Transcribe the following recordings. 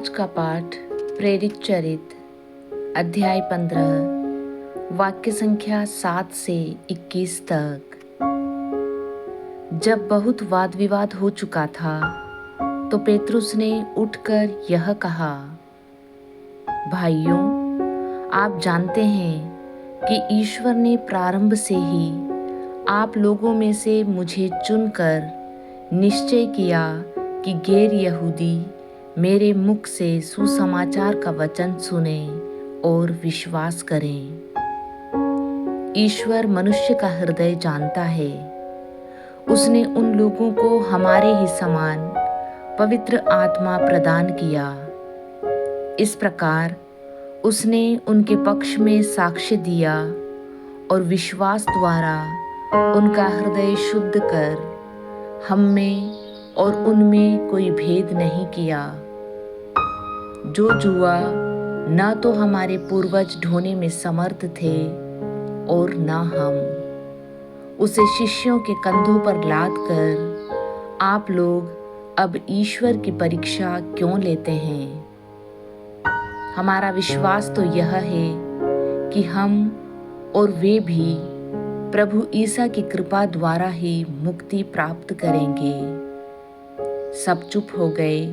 आज का पाठ प्रेरित चरित अध्याय 15 वाक्य संख्या 7 से 21 तक। जब बहुत वाद विवाद हो चुका था तो पेतरुस ने उठकर यह कहा, भाइयों, आप जानते हैं कि ईश्वर ने प्रारंभ से ही आप लोगों में से मुझे चुनकर निश्चय किया कि गैर यहूदी मेरे मुख से सुसमाचार का वचन सुने और विश्वास करें। ईश्वर मनुष्य का हृदय जानता है। उसने उन लोगों को हमारे ही समान पवित्र आत्मा प्रदान किया। इस प्रकार उसने उनके पक्ष में साक्ष्य दिया और विश्वास द्वारा उनका हृदय शुद्ध कर हम में और उनमें कोई भेद नहीं किया। जो जुआ न तो हमारे पूर्वज ढोने में समर्थ थे और न हम, उसे शिष्यों के कंधों पर लाद कर आप लोग अब ईश्वर की परीक्षा क्यों लेते हैं? हमारा विश्वास तो यह है कि हम और वे भी प्रभु ईसा की कृपा द्वारा ही मुक्ति प्राप्त करेंगे। सब चुप हो गए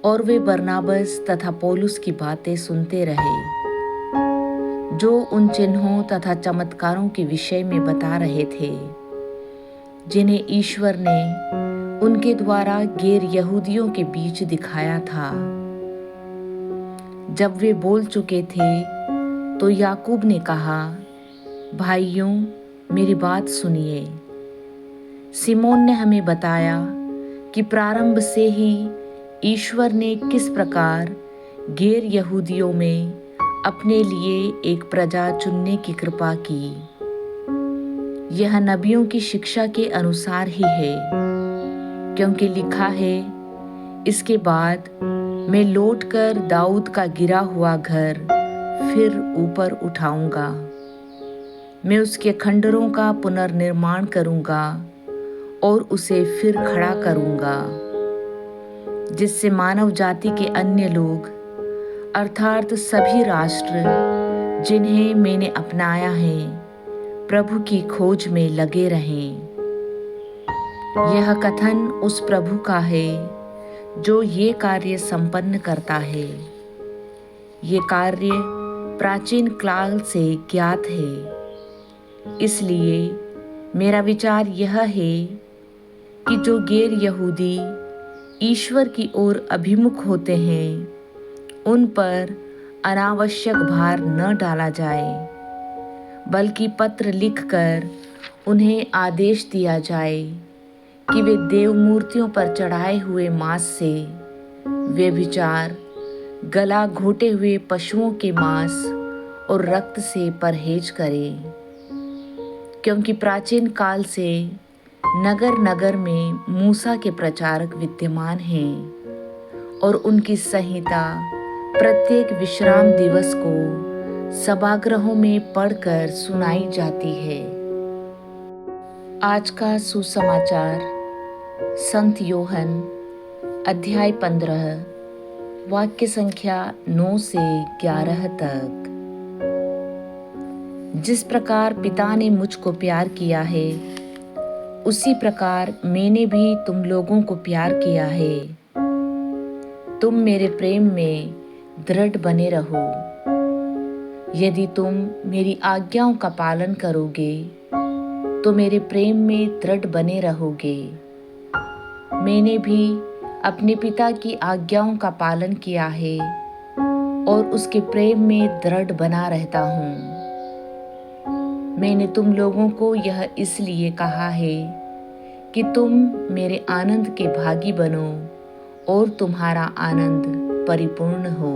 और वे बरनाबस तथा पौलुस की बातें सुनते रहे, जो उन चिन्हों तथा चमत्कारों के विषय में बता रहे थे जिन्हें ईश्वर ने उनके द्वारा गैर यहूदियों के बीच दिखाया था। जब वे बोल चुके थे तो याकूब ने कहा, भाइयों, मेरी बात सुनिए। सिमोन ने हमें बताया कि प्रारंभ से ही ईश्वर ने किस प्रकार गैर यहूदियों में अपने लिए एक प्रजा चुनने की कृपा की। यह नबियों की शिक्षा के अनुसार ही है, क्योंकि लिखा है, इसके बाद मैं लौटकर दाऊद का गिरा हुआ घर फिर ऊपर उठाऊंगा। मैं उसके खंडरों का पुनर्निर्माण करूंगा और उसे फिर खड़ा करूंगा, जिससे मानव जाति के अन्य लोग अर्थात सभी राष्ट्र जिन्हें मैंने अपनाया है प्रभु की खोज में लगे रहें। यह कथन उस प्रभु का है जो ये कार्य संपन्न करता है। ये कार्य प्राचीन काल से ज्ञात है। इसलिए मेरा विचार यह है कि जो गैर यहूदी ईश्वर की ओर अभिमुख होते हैं उन पर अनावश्यक भार न डाला जाए, बल्कि पत्र लिखकर उन्हें आदेश दिया जाए कि वे देव मूर्तियों पर चढ़ाए हुए मांस से, व्यभिचार, गला घोटे हुए पशुओं के मांस और रक्त से परहेज करें, क्योंकि प्राचीन काल से नगर नगर में मूसा के प्रचारक विद्यमान हैं और उनकी संहिता प्रत्येक विश्राम दिवस को सभागृहों में पढ़कर सुनाई जाती है। आज का सुसमाचार संत योहन अध्याय 15 वाक्य संख्या 9 से 11 तक। जिस प्रकार पिता ने मुझको प्यार किया है उसी प्रकार मैंने भी तुम लोगों को प्यार किया है। तुम मेरे प्रेम में दृढ़ बने रहो। यदि तुम मेरी आज्ञाओं का पालन करोगे तो मेरे प्रेम में दृढ़ बने रहोगे। मैंने भी अपने पिता की आज्ञाओं का पालन किया है और उसके प्रेम में दृढ़ बना रहता हूँ। मैंने तुम लोगों को यह इसलिए कहा है कि तुम मेरे आनंद के भागी बनो और तुम्हारा आनंद परिपूर्ण हो।